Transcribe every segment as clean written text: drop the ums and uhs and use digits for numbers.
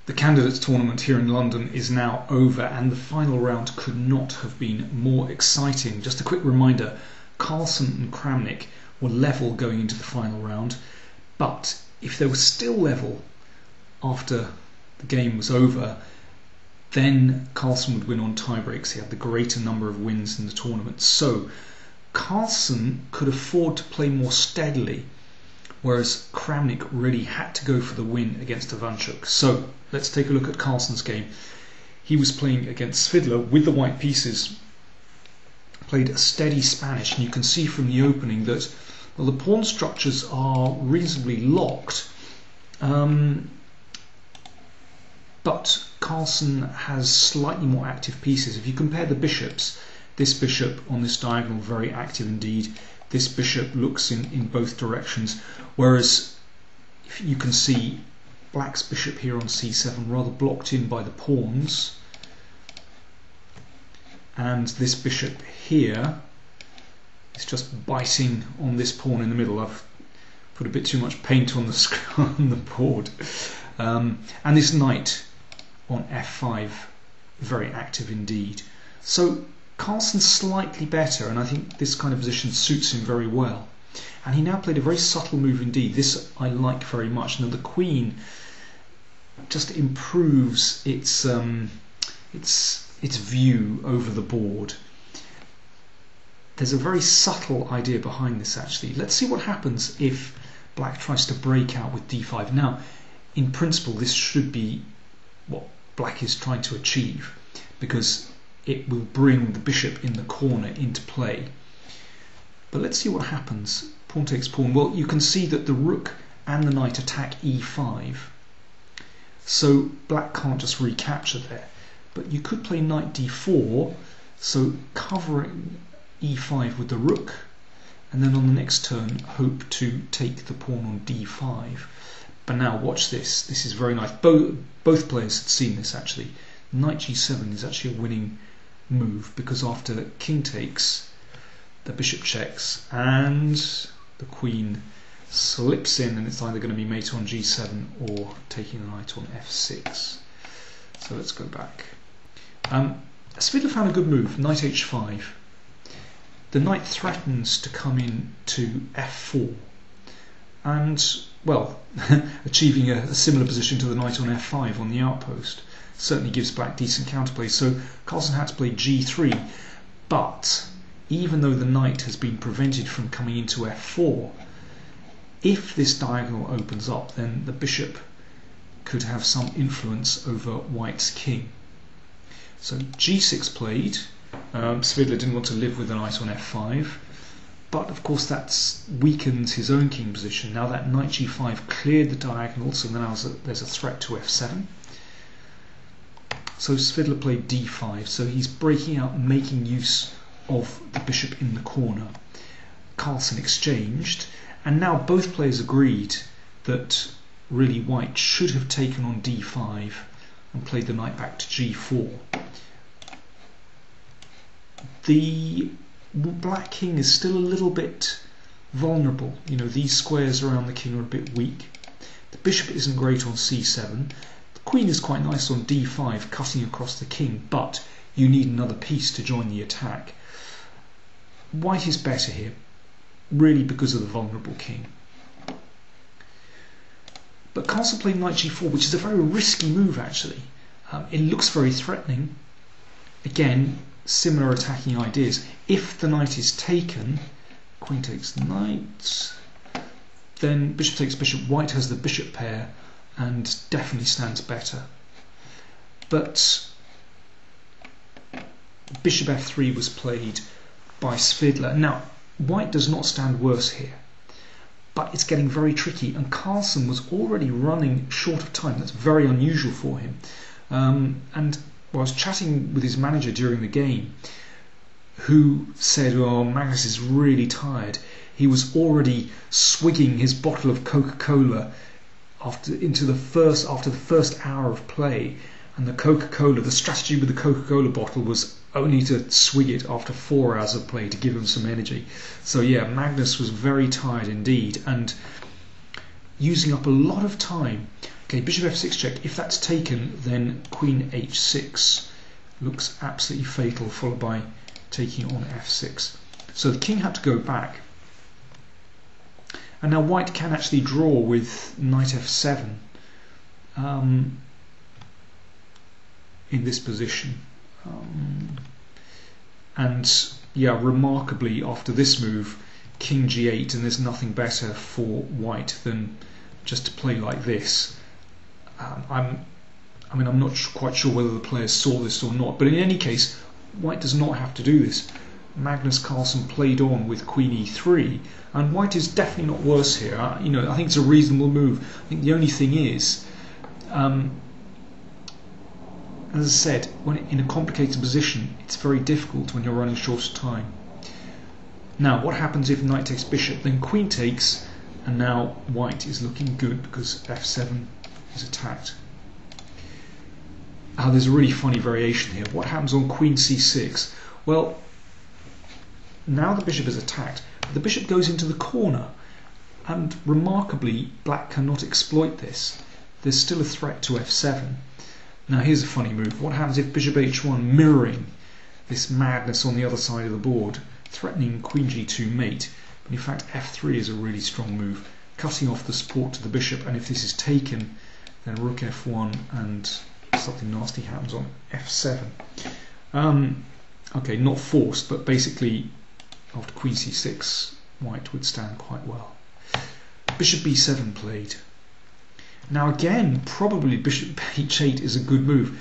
The candidates tournament here in London is now over, and the final round could not have been more exciting. Just a quick reminder, Carlson and Kramnik were level going into the final round, but if they were still level after the game was over, then Carlson would win on tiebreaks. He had the greater number of wins in the tournament. So Carlson could afford to play more steadily, whereas Kramnik really had to go for the win against Ivanchuk. So let's take a look at Carlson's game. He was playing against Svidler with the white pieces, played a steady Spanish, and you can see from the opening that, well, the pawn structures are reasonably locked, but Carlson has slightly more active pieces. If you compare the bishops, this bishop on this diagonal, very active indeed. This bishop looks in both directions, whereas if you can see Black's bishop here on c7 rather blocked in by the pawns, and this bishop here is just biting on this pawn in the middle. I've put a bit too much paint on the on the board, and this knight on f5, very active indeed. So Carlson's slightly better, and I think this kind of position suits him very well. And he now played a very subtle move indeed. This I like very much. Now the queen just improves its view over the board. There's a very subtle idea behind this actually. Let's see what happens if Black tries to break out with d5. Now, in principle, this should be what Black is trying to achieve, because it will bring the bishop in the corner into play. But let's see what happens. Pawn takes pawn. Well, you can see that the rook and the knight attack e5. So Black can't just recapture there. But you could play knight d4, so covering e5 with the rook, and then on the next turn hope to take the pawn on d5. But now watch this. This is very nice. Both players had seen this actually. Knight g7 is actually a winning move, because after king takes, the bishop checks and the queen slips in, and it's either going to be mate on g7 or taking the knight on f6. So let's go back. Svidler found a good move, knight h5. The knight threatens to come in to f4, and, well, achieving a similar position to the knight on f5 on the outpost. Certainly gives Black decent counterplay. So Carlson had to play g3, but even though the knight has been prevented from coming into f4, if this diagonal opens up, then the bishop could have some influence over White's king. So g6 played. Svidler didn't want to live with the knight on f5, but of course that's weakened his own king position. Now that knight g5 cleared the diagonal, so now there's a threat to f7. So Svidler played d5, so he's breaking out, making use of the bishop in the corner. Carlson exchanged, and now both players agreed that really White should have taken on d5 and played the knight back to g4. The Black king is still a little bit vulnerable. You know, these squares around the king are a bit weak. The bishop isn't great on c7. The queen is quite nice on d5, cutting across the king, but you need another piece to join the attack. White is better here, really because of the vulnerable king. But Carlson played knight g4, which is a very risky move actually. It looks very threatening. Again, similar attacking ideas. If the knight is taken, queen takes knight, then bishop takes bishop. White has the bishop pair and definitely stands better. But bishop f3 was played by Svidler. Now, White does not stand worse here, but it's getting very tricky, and Carlson was already running short of time. That's very unusual for him. And I was chatting with his manager during the game, who said, "Oh, Magnus is really tired." He was already swigging his bottle of Coca-Cola after the first hour of play, and the strategy with the Coca-Cola bottle was only to swig it after 4 hours of play to give him some energy. So yeah, Magnus was very tired indeed, and using up a lot of time. Okay, bishop f6 check. If that's taken, then queen h6 looks absolutely fatal, followed by taking on f6. So the king had to go back. And now white can actually draw with knight f7 in this position. And yeah, remarkably, after this move, king g8, and there's nothing better for white than just to play like this. I'm not quite sure whether the players saw this or not, but in any case, white does not have to do this. Magnus Carlson played on with queen e3, and white is definitely not worse here. I think it's a reasonable move. I think the only thing is, as I said, when in a complicated position, it's very difficult when you're running short of time. Now, what happens if knight takes bishop? Then queen takes, and now white is looking good because f7 is attacked. There's a really funny variation here. What happens on queen c6? Well, now the bishop is attacked, but the bishop goes into the corner, and remarkably, black cannot exploit this. There's still a threat to f7. Now here's a funny move. What happens if bishop h1, mirroring this madness on the other side of the board, threatening queen g2 mate? But in fact, f3 is a really strong move, cutting off the support to the bishop, and if this is taken, then rook f1 and something nasty happens on f7. Okay, not forced, but basically after queen c6, white would stand quite well. Bishop b7 played. Now again, probably bishop h8 is a good move.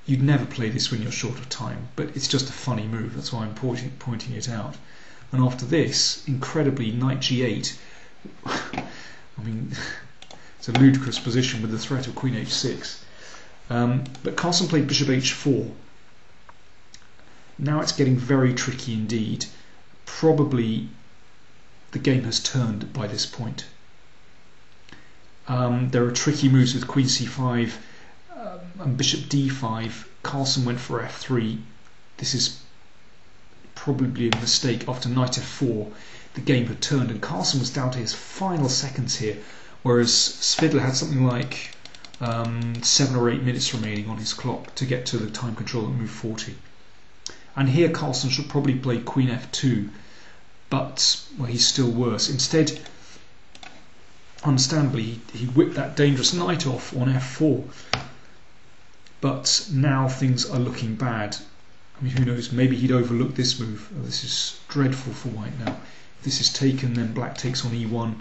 You'd never play this when you're short of time, but it's just a funny move. That's why I'm pointing it out. And after this, incredibly, knight g8. I mean, it's a ludicrous position with the threat of queen h6. But Carlson played bishop h4. Now it's getting very tricky indeed. Probably the game has turned by this point. There are tricky moves with queen c5 and bishop d5. Carlson went for f3. This is probably a mistake. After knight f4, the game had turned, and Carlson was down to his final seconds here, whereas Svidler had something like 7 or 8 minutes remaining on his clock to get to the time control at move 40. And here Carlson should probably play queen f2, but well, he's still worse. Instead, understandably, he whipped that dangerous knight off on f4. But now things are looking bad. I mean, who knows, maybe he'd overlook this move. Oh, this is dreadful for white now. If this is taken, then black takes on e1.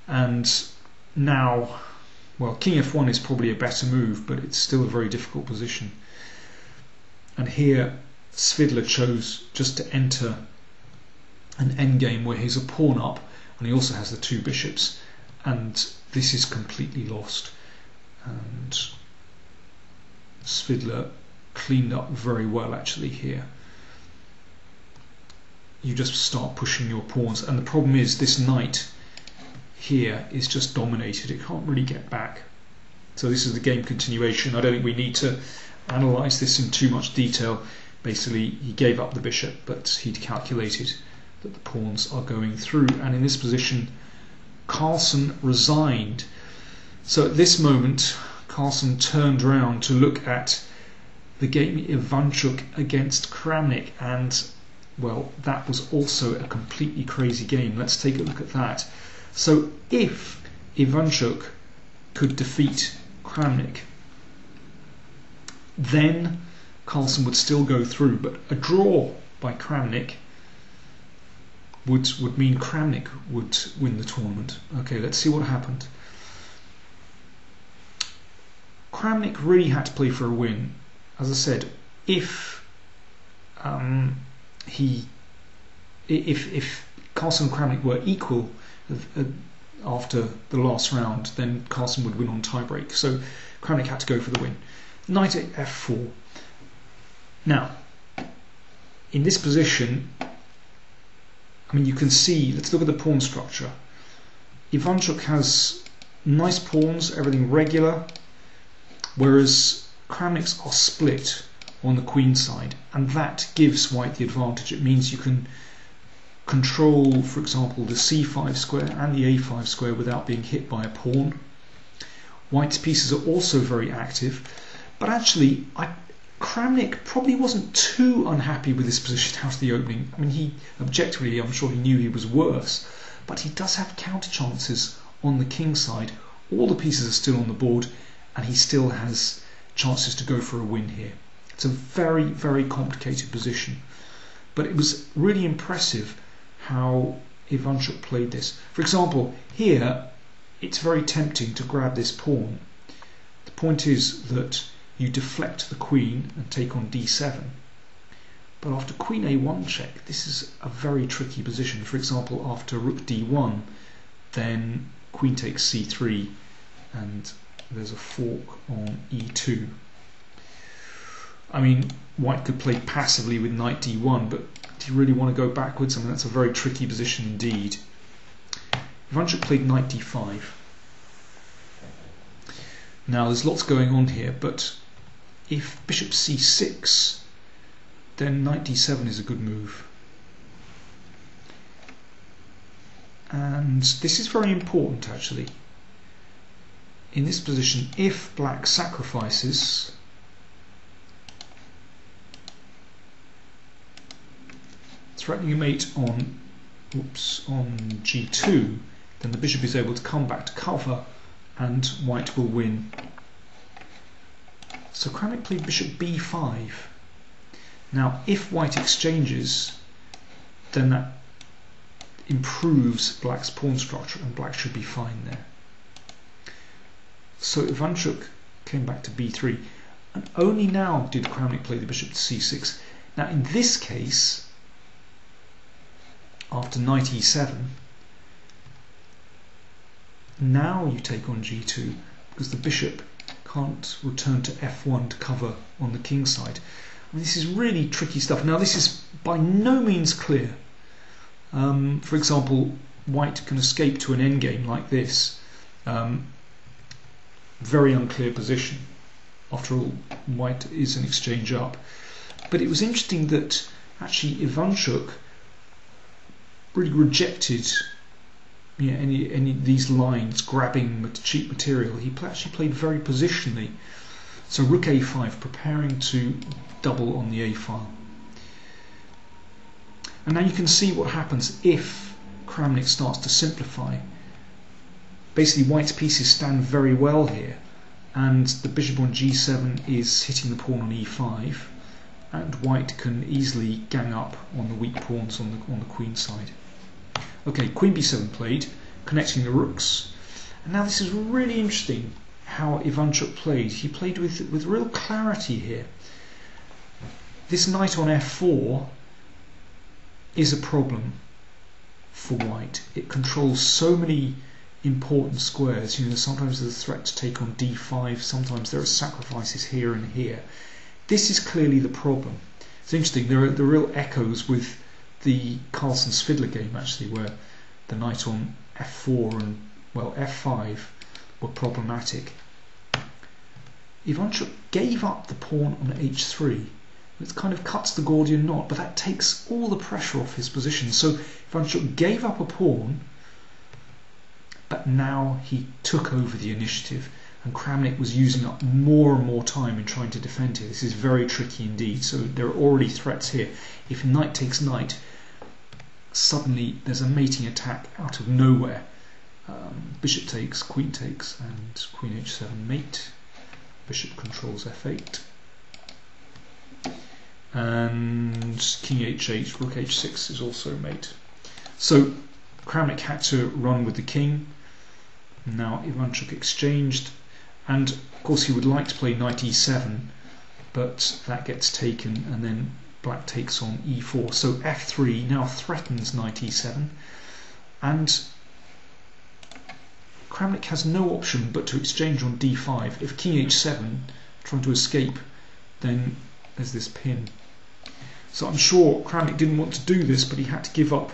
And now, well, king f1 is probably a better move, but it's still a very difficult position. And here, Svidler chose just to enter an endgame where he's a pawn up, and he also has the two bishops, and this is completely lost. And Svidler cleaned up very well actually here. You just start pushing your pawns, and the problem is this knight here is just dominated. It can't really get back. So this is the game continuation. I don't think we need to analyse this in too much detail. Basically, he gave up the bishop, but he'd calculated that the pawns are going through, and in this position Carlson resigned. So at this moment Carlson turned round to look at the game Ivanchuk against Kramnik, and well, that was also a completely crazy game. Let's take a look at that. So if Ivanchuk could defeat Kramnik, then Carlson would still go through, but a draw by Kramnik would mean Kramnik would win the tournament. Okay, let's see what happened. Kramnik really had to play for a win. As I said, if Carlson and Kramnik were equal after the last round, then Carlson would win on tiebreak. So Kramnik had to go for the win. Knight at f4. Now, in this position, I mean, you can see, let's look at the pawn structure. Ivanchuk has nice pawns, everything regular, whereas Kramnik's are split on the queen side, and that gives white the advantage. It means you can control, for example, the c5 square and the a5 square without being hit by a pawn. White's pieces are also very active, but actually Kramnik probably wasn't too unhappy with this position out of the opening. I mean, he objectively, I'm sure he knew he was worse, but he does have counter chances on the king side. All the pieces are still on the board, and he still has chances to go for a win here. It's a very, very complicated position, but it was really impressive how Ivanchuk played this. For example, here it's very tempting to grab this pawn. The point is that you deflect the queen and take on d7. But after queen a1 check, this is a very tricky position. For example, after rook d1, then queen takes c3, and there's a fork on e2. I mean, white could play passively with knight d1, but do you really want to go backwards? I mean, that's a very tricky position indeed. Ivanchuk played knight d5. Now, there's lots going on here, but if bishop c6, then knight d7 is a good move. And this is very important, actually. In this position, if black sacrifices, threatening a mate on g2, then the bishop is able to come back to cover and white will win. So Kramnik played bishop b5. Now if white exchanges, then that improves black's pawn structure and black should be fine there. So Ivanchuk came back to b3, and only now did Kramnik play the bishop to c6. Now in this case, after knight e7, now you take on g2 because the bishop can't return to f1 to cover on the king side. I mean, this is really tricky stuff. Now this is by no means clear. For example, white can escape to an endgame like this. Very unclear position. After all, white is an exchange up. But it was interesting that actually Ivanchuk really rejected any of these lines grabbing cheap material. He actually played very positionally. So rook a5, preparing to double on the a file. And now you can see what happens if Kramnik starts to simplify. Basically white's pieces stand very well here, and the bishop on g7 is hitting the pawn on e5, and white can easily gang up on the weak pawns on the queen side. Okay, queen b7 played, connecting the rooks. And now this is really interesting how Ivanchuk played. He played with real clarity here. This knight on f4 is a problem for white. It controls so many important squares. You know, sometimes there's a threat to take on d5, sometimes there are sacrifices here and here. This is clearly the problem. It's interesting, there are the real echoes with the Carlson Svidler game actually, where the knight on f4 and well f5 were problematic. Ivanchuk gave up the pawn on h3. It kind of cuts the Gordian knot, but that takes all the pressure off his position. So Ivanchuk gave up a pawn, but now he took over the initiative, and Kramnik was using up more and more time in trying to defend here. This is very tricky indeed. So there are already threats here. If knight takes knight, suddenly there's a mating attack out of nowhere. Bishop takes, and queen h7 mate. Bishop controls f8. And king h8, rook h6 is also mate. So Kramnik had to run with the king. Now Ivanchuk exchanged, and of course he would like to play knight e7, but that gets taken, and then black takes on e4. So f3 now threatens knight e7, and Kramnik has no option but to exchange on d5. If king h7, trying to escape, then there's this pin. So I'm sure Kramnik didn't want to do this, but he had to give up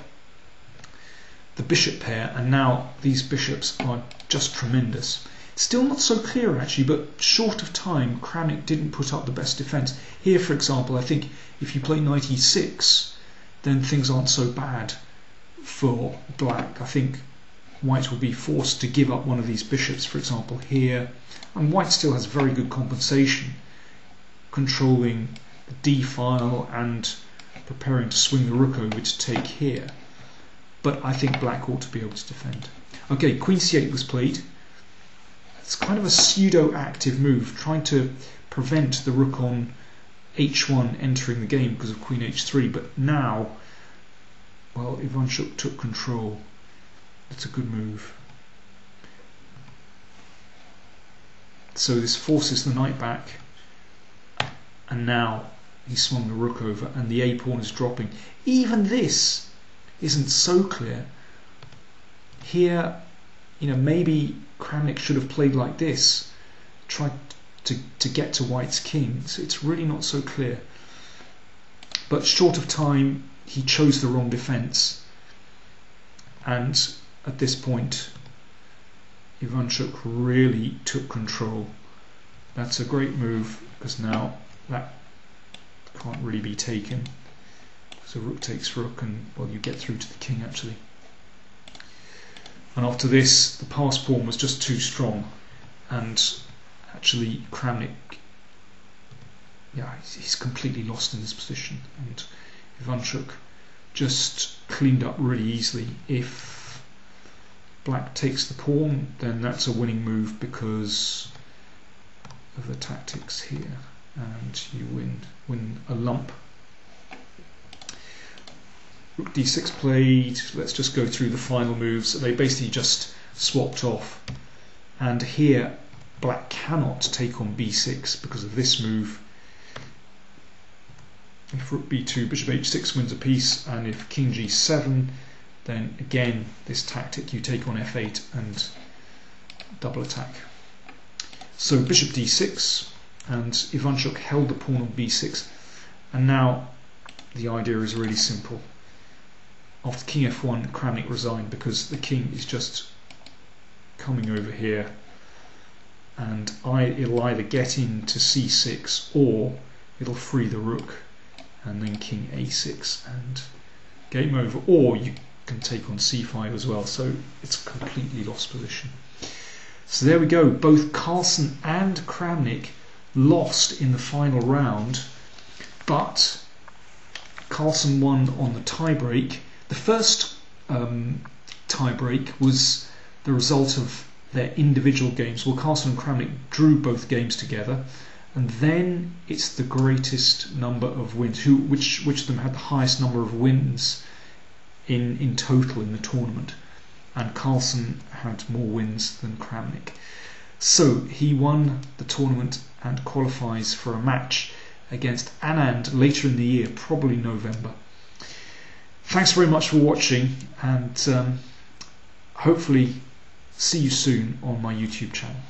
the bishop pair, and now these bishops are just tremendous. It's still not so clear actually, but short of time, Kramnik didn't put up the best defense. Here, for example, I think if you play knight e6, then things aren't so bad for black. I think white will be forced to give up one of these bishops, for example, here. And white still has very good compensation, controlling the d-file and preparing to swing the rook over to take here. But I think black ought to be able to defend. Okay, queen c8 was played. It's kind of a pseudo-active move, trying to prevent the rook on h1 entering the game because of queen h3. But now, well, Ivanchuk took control. It's a good move. So this forces the knight back, and now he swung the rook over, and the a pawn is dropping. Even this isn't so clear. Here, maybe Kramnik should have played like this, tried to get to white's king. So it's really not so clear. But short of time, he chose the wrong defense, and at this point Ivanchuk really took control. That's a great move, because now that can't really be taken. So rook takes rook, and well, you get through to the king actually. And after this, the pass pawn was just too strong, and actually Kramnik, yeah, he's completely lost in this position, and Ivanchuk just cleaned up really easily. If black takes the pawn, then that's a winning move because of the tactics here, and you win a lump. Rook d6 played. Let's just go through the final moves. They basically just swapped off, and here black cannot take on b6 because of this move. If rook b2, bishop h6 wins a piece, and if king g7, then again this tactic, you take on f8 and double attack. So bishop d6, and Ivanchuk held the pawn on b6, and now the idea is really simple. After king f1, Kramnik resigned because the king is just coming over here, and it'll either get into c6 or it'll free the rook, and then king a6 and game over. Or you can take on c5 as well, so it's a completely lost position. So there we go, both Carlson and Kramnik lost in the final round, but Carlson won on the tiebreak. The first tiebreak was the result of their individual games. Well, Carlson and Kramnik drew both games together, and then it's the greatest number of wins, which of them had the highest number of wins in total in the tournament, and Carlson had more wins than Kramnik. So he won the tournament and qualifies for a match against Anand later in the year, probably November. Thanks very much for watching, and hopefully see you soon on my YouTube channel.